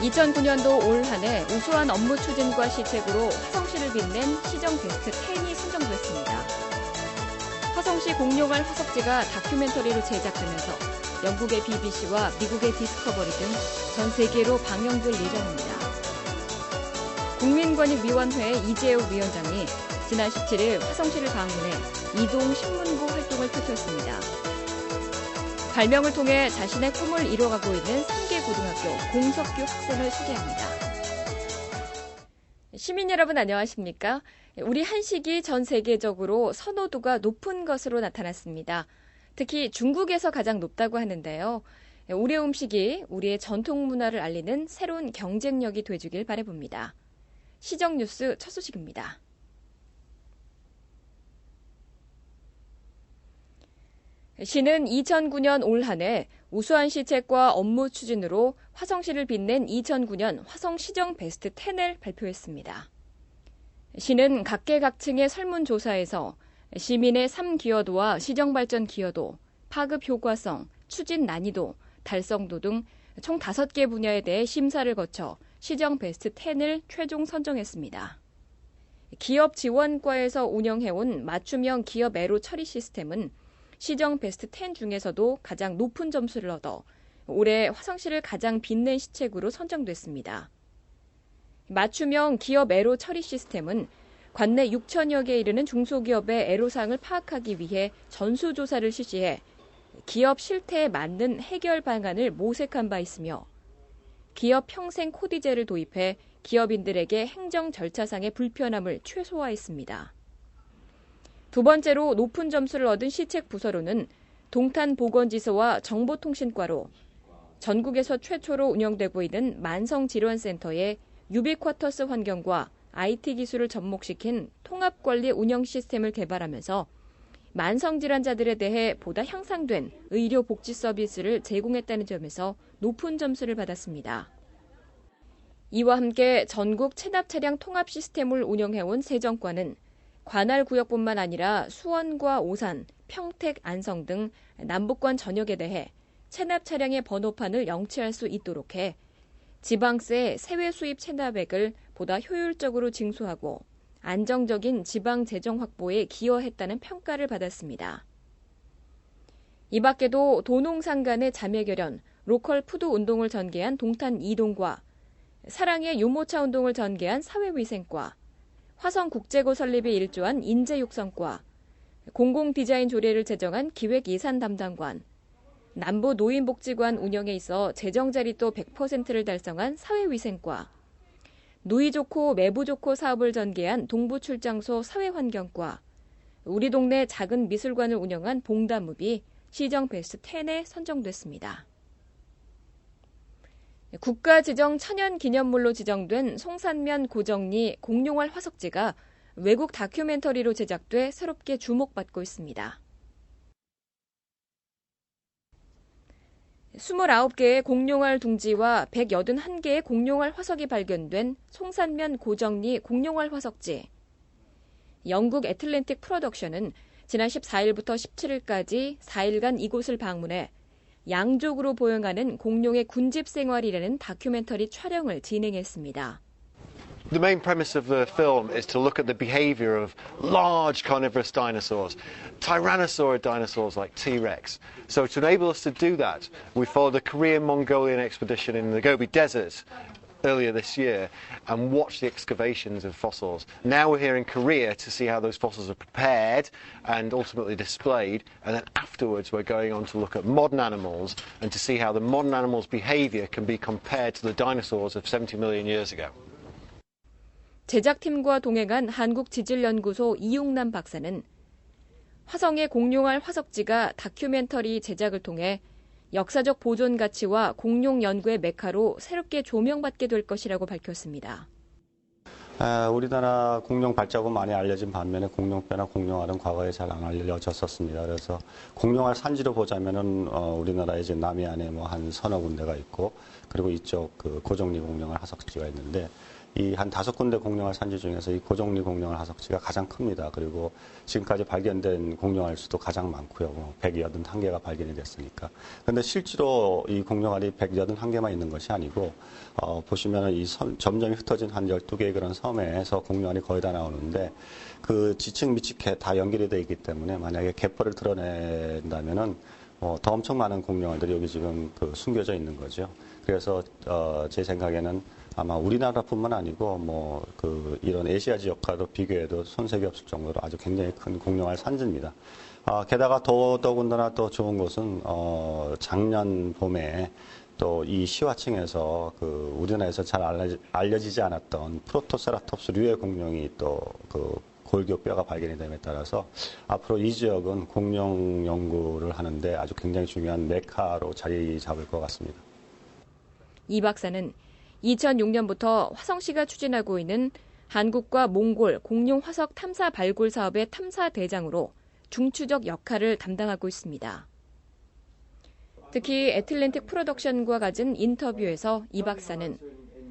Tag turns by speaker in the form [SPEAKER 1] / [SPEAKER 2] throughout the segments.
[SPEAKER 1] 2009년도 올 한 해 우수한 업무 추진과 시책으로 화성시를 빛낸 시정 베스트 10이 선정됐습니다. 화성시 공룡알 화석지가 다큐멘터리로 제작되면서 영국의 BBC와 미국의 디스커버리 등 전 세계로 방영될 예정입니다. 국민권익위원회 이재호 위원장이 지난 17일 화성시를 방문해 이동 신문고 활동을 펼쳤습니다. 발명을 통해 자신의 꿈을 이뤄가고 있는 3개 고등학교 공석규 학생을 소개합니다. 시민 여러분 안녕하십니까? 우리 한식이 전 세계적으로 선호도가 높은 것으로 나타났습니다. 특히 중국에서 가장 높다고 하는데요. 우리 음식이 우리의 전통 문화를 알리는 새로운 경쟁력이 돼주길 바라봅니다. 시정뉴스 첫 소식입니다. 시는 2009년 올 한 해 우수한 시책과 업무 추진으로 화성시를 빛낸 2009년 화성시정 베스트 10을 발표했습니다. 시는 각계각층의 설문조사에서 시민의 삶 기여도와 시정발전 기여도, 파급 효과성, 추진 난이도, 달성도 등 총 5개 분야에 대해 심사를 거쳐 시정 베스트 10을 최종 선정했습니다. 기업지원과에서 운영해온 맞춤형 기업 애로 처리 시스템은 시정 베스트 10 중에서도 가장 높은 점수를 얻어 올해 화성시를 가장 빛낸 시책으로 선정됐습니다. 맞춤형 기업 애로 처리 시스템은 관내 6천여 개에 이르는 중소기업의 애로사항을 파악하기 위해 전수조사를 실시해 기업 실태에 맞는 해결 방안을 모색한 바 있으며 기업 평생 코디제를 도입해 기업인들에게 행정 절차상의 불편함을 최소화했습니다. 두 번째로 높은 점수를 얻은 시책 부서로는 동탄보건지소와 정보통신과로 전국에서 최초로 운영되고 있는 만성질환센터의 유비쿼터스 환경과 IT 기술을 접목시킨 통합관리 운영 시스템을 개발하면서 만성질환자들에 대해 보다 향상된 의료 복지 서비스를 제공했다는 점에서 높은 점수를 받았습니다. 이와 함께 전국 체납 차량 통합 시스템을 운영해온 세정과는 관할구역뿐만 아니라 수원과 오산, 평택, 안성 등 남부권 전역에 대해 체납 차량의 번호판을 영치할 수 있도록 해 지방세 세외 수입 체납액을 보다 효율적으로 징수하고 안정적인 지방 재정 확보에 기여했다는 평가를 받았습니다. 이 밖에도 도농상 간의 자매결연, 로컬 푸드 운동을 전개한 동탄 2동과 사랑의 유모차 운동을 전개한 사회위생과 화성국제고 설립에 일조한 인재육성과 공공디자인 조례를 제정한 기획예산 담당관, 남부 노인복지관 운영에 있어 재정자립도 100%를 달성한 사회위생과, 누이 좋고 매부 좋고 사업을 전개한 동부출장소 사회환경과, 우리 동네 작은 미술관을 운영한 봉담읍이 시정 베스트 10에 선정됐습니다. 국가지정 천연기념물로 지정된 송산면 고정리 공룡알 화석지가 외국 다큐멘터리로 제작돼 새롭게 주목받고 있습니다. 29개의 공룡알 둥지와 181개의 공룡알 화석이 발견된 송산면 고정리 공룡알 화석지. 영국 애틀랜틱 프로덕션은 지난 14일부터 17일까지 4일간 이곳을 방문해 양족으로 보행하는 공룡의 군집 생활이라는 다큐멘터리 촬영을 진행했습니다.
[SPEAKER 2] The main premise of the film is to look at the behavior of large carnivorous dinosaurs, tyrannosaurid dinosaurs like T-Rex. So to enable us to do that, we followed a Korean-Mongolian expedition in the Gobi Desert earlier this year and watched the excavations of fossils. Now we're here in Korea to see how those fossils are prepared and ultimately displayed, and then afterwards we're going on to look at modern animals and to see how the modern animals' behavior can be compared to the dinosaurs of 70 million years ago.
[SPEAKER 1] 제작팀과 동행한 한국지질연구소 이용남 박사는 화성의 공룡알 화석지가 다큐멘터리 제작을 통해 역사적 보존 가치와 공룡 연구의 메카로 새롭게 조명받게 될 것이라고 밝혔습니다.
[SPEAKER 3] 우리나라 공룡 발자국 많이 알려진 반면에 공룡뼈나 공룡알은 과거에 잘 안 알려졌었습니다. 그래서 공룡알 산지로 보자면은 우리나라에 이제 남해안에 뭐 한 서너 군데가 있고, 그리고 이쪽 그 고정리 공룡알 화석지가 있는데, 이 한 5군데 공룡알 산지 중에서 이 고종리 공룡알 화석지가 가장 큽니다. 그리고 지금까지 발견된 공룡알 수도 가장 많고요. 181개가 발견이 됐으니까. 그런데 실제로 이 공룡알이 181개만 있는 것이 아니고 보시면 이 점점 흩어진 한 12개의 그런 섬에서 공룡알이 거의 다 나오는데 그 지층 미측에 다 연결이 되어 있기 때문에 만약에 갯벌을 드러낸다면은 더 엄청 많은 공룡알들이 여기 지금 숨겨져 있는 거죠. 그래서 제 생각에는 아마 우리나라뿐만 아니고 이런 아시아 지역과도 비교해도 손색이 없을 정도로 아주 굉장히 큰 공룡알 산지입니다. 게다가 더군다나 또 좋은 것은 작년 봄에 또 이 시화층에서 우리나라에서 잘 알려지지 않았던 프로토세라톱스류의 공룡이 또 골격뼈가 발견이 됨에 따라서 앞으로 이 지역은 공룡 연구를 하는데 아주 굉장히 중요한 메카로 자리 잡을 것 같습니다.
[SPEAKER 1] 이 박사는 2006년부터 화성시가 추진하고 있는 한국과 몽골 공룡 화석 탐사 발굴 사업의 탐사 대장으로 중추적 역할을 담당하고 있습니다. 특히 애틀랜틱 프로덕션과 가진 인터뷰에서 이 박사는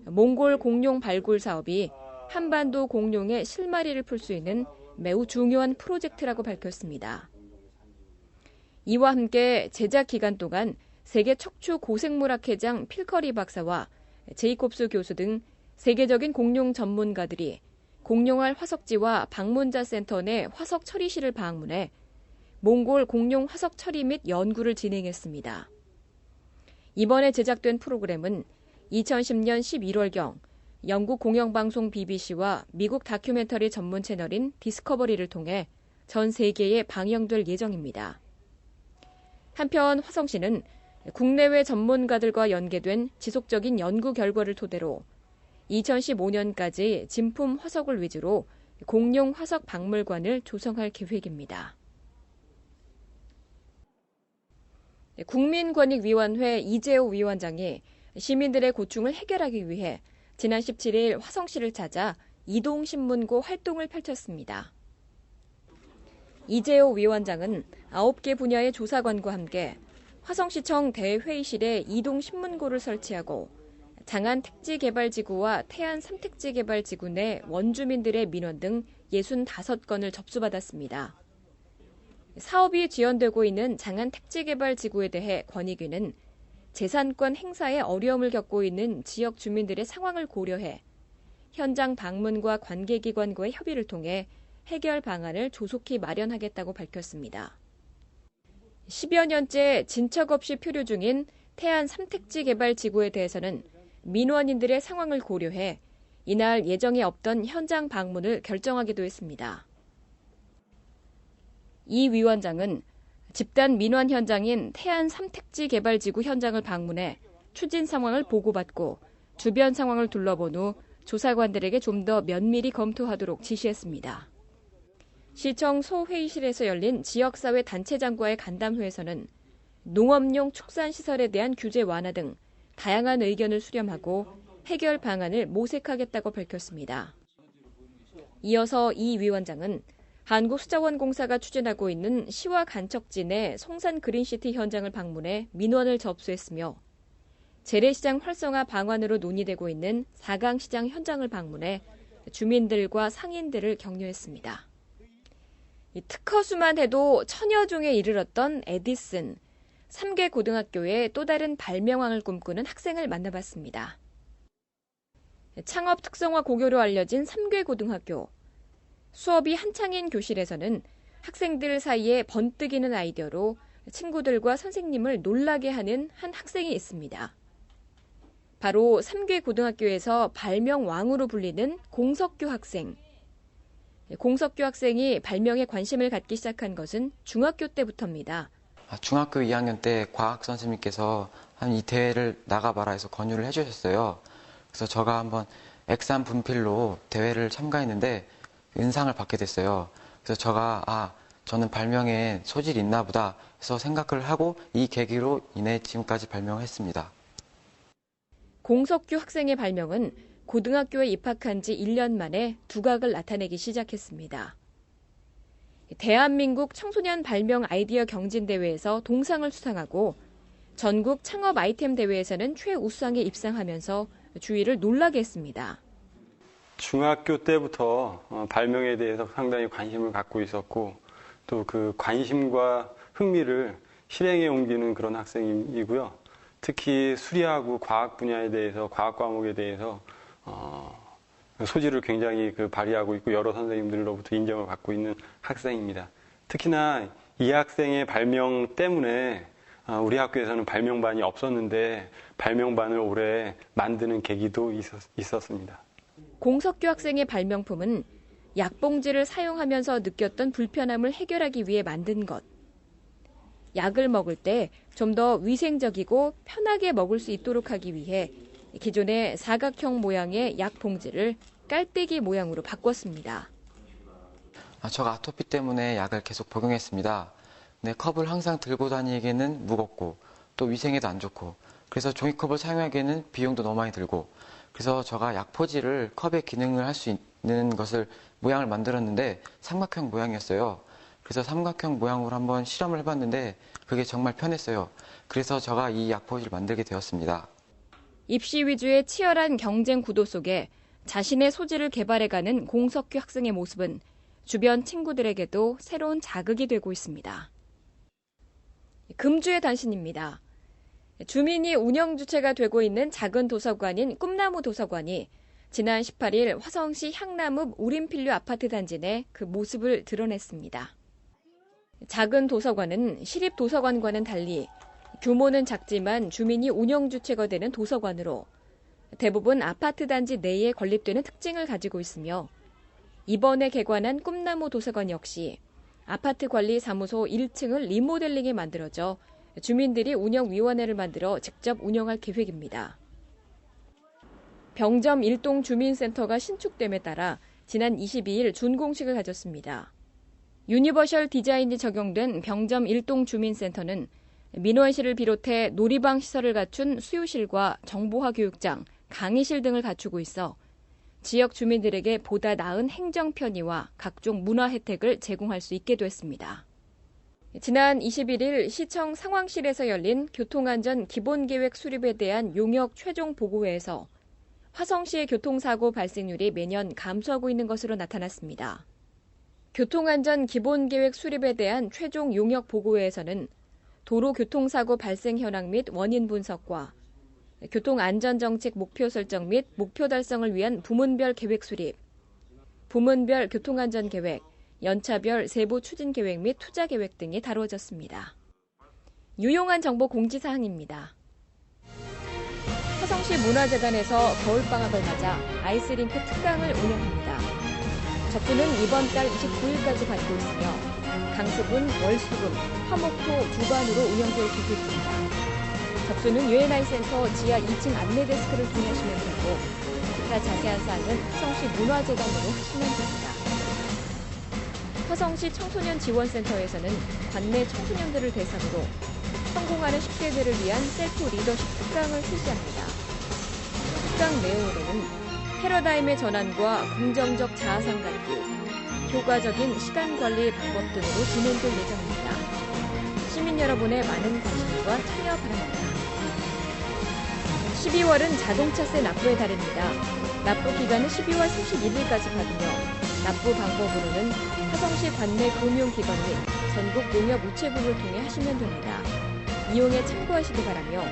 [SPEAKER 1] 몽골 공룡 발굴 사업이 한반도 공룡의 실마리를 풀 수 있는 매우 중요한 프로젝트라고 밝혔습니다. 이와 함께 제작 기간 동안 세계 척추 고생물학회장 필커리 박사와 제이콥스 교수 등 세계적인 공룡 전문가들이 공룡알 화석지와 방문자 센터 내 화석 처리실을 방문해 몽골 공룡 화석 처리 및 연구를 진행했습니다. 이번에 제작된 프로그램은 2010년 11월경 영국 공영방송 BBC와 미국 다큐멘터리 전문 채널인 디스커버리를 통해 전 세계에 방영될 예정입니다. 한편 화성시는 국내외 전문가들과 연계된 지속적인 연구 결과를 토대로 2015년까지 진품 화석을 위주로 공룡 화석 박물관을 조성할 계획입니다. 국민권익위원회 이재호 위원장이 시민들의 고충을 해결하기 위해 지난 17일 화성시를 찾아 이동신문고 활동을 펼쳤습니다. 이재호 위원장은 9개 분야의 조사관과 함께 화성시청 대회의실에 이동신문고를 설치하고 장안 택지개발지구와 태안 삼택지개발지구 내 원주민들의 민원 등 65건을 접수받았습니다. 사업이 지연되고 있는 장안 택지개발지구에 대해 권익위는 재산권 행사에 어려움을 겪고 있는 지역 주민들의 상황을 고려해 현장 방문과 관계기관과의 협의를 통해 해결 방안을 조속히 마련하겠다고 밝혔습니다. 10여 년째 진척 없이 표류 중인 태안 삼택지 개발 지구에 대해서는 민원인들의 상황을 고려해 이날 예정에 없던 현장 방문을 결정하기도 했습니다. 이 위원장은 집단 민원 현장인 태안 삼택지 개발 지구 현장을 방문해 추진 상황을 보고받고 주변 상황을 둘러본 후 조사관들에게 좀 더 면밀히 검토하도록 지시했습니다. 시청 소회의실에서 열린 지역사회 단체장과의 간담회에서는 농업용 축산시설에 대한 규제 완화 등 다양한 의견을 수렴하고 해결 방안을 모색하겠다고 밝혔습니다. 이어서 이 위원장은 한국수자원공사가 추진하고 있는 시와 간척지 내 송산 그린시티 현장을 방문해 민원을 접수했으며 재래시장 활성화 방안으로 논의되고 있는 사강시장 현장을 방문해 주민들과 상인들을 격려했습니다. 특허수만 해도 1000여 종에 이르렀던 에디슨, 3개 고등학교의 또 다른 발명왕을 꿈꾸는 학생을 만나봤습니다. 창업 특성화 고교로 알려진 3개 고등학교. 수업이 한창인 교실에서는 학생들 사이에 번뜩이는 아이디어로 친구들과 선생님을 놀라게 하는 한 학생이 있습니다. 바로 3개 고등학교에서 발명왕으로 불리는 공석규 학생. 공석규 학생이 발명에 관심을 갖기 시작한 것은 중학교 때부터입니다.
[SPEAKER 4] 중학교 2학년 때 과학 선생님께서 이 대회를 나가봐라 해서 권유를 해주셨어요. 그래서 제가 한번 액산 분필로 대회를 참가했는데 은상을 받게 됐어요. 그래서 저는 발명에 소질이 있나 보다 해서 생각을 하고 이 계기로 인해 지금까지 발명했습니다.
[SPEAKER 1] 공석규 학생의 발명은 고등학교에 입학한 지 1년 만에 두각을 나타내기 시작했습니다. 대한민국 청소년 발명 아이디어 경진대회에서 동상을 수상하고 전국 창업 아이템 대회에서는 최우수상에 입상하면서 주위를 놀라게 했습니다.
[SPEAKER 5] 중학교 때부터 발명에 대해서 상당히 관심을 갖고 있었고 또 그 관심과 흥미를 실행에 옮기는 그런 학생이고요. 특히 수리하고 과학 분야에 대해서, 과학 과목에 대해서 소질을 굉장히 발휘하고 있고 여러 선생님들로부터 인정을 받고 있는 학생입니다. 특히나 이 학생의 발명 때문에 우리 학교에서는 발명반이 없었는데 발명반을 올해 만드는 계기도 있었습니다.
[SPEAKER 1] 공석규 학생의 발명품은 약봉지를 사용하면서 느꼈던 불편함을 해결하기 위해 만든 것. 약을 먹을 때 좀 더 위생적이고 편하게 먹을 수 있도록 하기 위해 기존의 사각형 모양의 약봉지를 깔때기 모양으로 바꿨습니다.
[SPEAKER 4] 제가 아토피 때문에 약을 계속 복용했습니다. 근데 컵을 항상 들고 다니기에는 무겁고 또 위생에도 안 좋고 그래서 종이컵을 사용하기에는 비용도 너무 많이 들고 그래서 제가 약포지를 컵의 기능을 할 수 있는 것을 모양을 만들었는데 삼각형 모양이었어요. 그래서 삼각형 모양으로 한번 실험을 해봤는데 그게 정말 편했어요. 그래서 제가 이 약포지를 만들게 되었습니다.
[SPEAKER 1] 입시 위주의 치열한 경쟁 구도 속에 자신의 소질을 개발해가는 공석규 학생의 모습은 주변 친구들에게도 새로운 자극이 되고 있습니다. 금주의 단신입니다. 주민이 운영 주체가 되고 있는 작은 도서관인 꿈나무 도서관이 지난 18일 화성시 향남읍 우림필류 아파트 단지 내 그 모습을 드러냈습니다. 작은 도서관은 시립 도서관과는 달리 규모는 작지만 주민이 운영 주체가 되는 도서관으로 대부분 아파트 단지 내에 건립되는 특징을 가지고 있으며 이번에 개관한 꿈나무 도서관 역시 아파트 관리 사무소 1층을 리모델링해 만들어져 주민들이 운영위원회를 만들어 직접 운영할 계획입니다. 병점 1동 주민센터가 신축됨에 따라 지난 22일 준공식을 가졌습니다. 유니버셜 디자인이 적용된 병점 1동 주민센터는 민원실을 비롯해 놀이방 시설을 갖춘 수유실과 정보화 교육장, 강의실 등을 갖추고 있어 지역 주민들에게 보다 나은 행정 편의와 각종 문화 혜택을 제공할 수 있게 됐습니다. 지난 21일 시청 상황실에서 열린 교통안전 기본계획 수립에 대한 용역 최종 보고회에서 화성시의 교통사고 발생률이 매년 감소하고 있는 것으로 나타났습니다. 교통안전 기본계획 수립에 대한 최종 용역 보고회에서는 도로교통사고 발생 현황 및 원인 분석과 교통안전정책 목표 설정 및 목표 달성을 위한 부문별 계획 수립, 부문별 교통안전계획, 연차별 세부 추진계획 및 투자계획 등이 다루어졌습니다. 유용한 정보 공지사항입니다. 화성시 문화재단에서 겨울방학을 맞아 아이스링크 특강을 운영합니다. 접수는 이번 달 29일까지 받고 있으며 강습은 월, 수금, 화목토 주간으로 운영될 계획입니다. 접수는 UNI 센터 지하 2층 안내데스크를 통하시면 되고 기타 자세한 사항은 화성시 문화재단으로 하시면 됩니다. 화성시 청소년지원센터에서는 관내 청소년들을 대상으로 성공하는 10대들을 위한 셀프 리더십 특강을 실시합니다. 특강 내용으로는 패러다임의 전환과 긍정적 자아상 갖기, 효과적인 시간관리 방법 등으로 진행될 예정입니다. 시민 여러분의 많은 관심과 참여 바랍니다. 12월은 자동차세 납부의 달입니다. 납부 기간은 12월 31일까지 받으며 납부 방법으로는 화성시 관내 금융기관 및 전국 농협우체국을 통해 하시면 됩니다. 이용에 참고하시기 바라며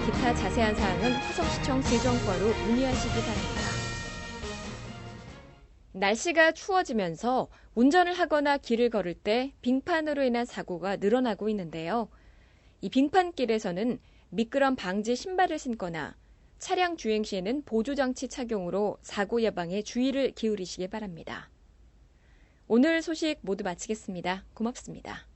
[SPEAKER 1] 기타 자세한 사항은 화성시청 재정과로 문의하시기 바랍니다. 날씨가 추워지면서 운전을 하거나 길을 걸을 때 빙판으로 인한 사고가 늘어나고 있는데요. 이 빙판길에서는 미끄럼 방지 신발을 신거나 차량 주행 시에는 보조장치 착용으로 사고 예방에 주의를 기울이시기 바랍니다. 오늘 소식 모두 마치겠습니다. 고맙습니다.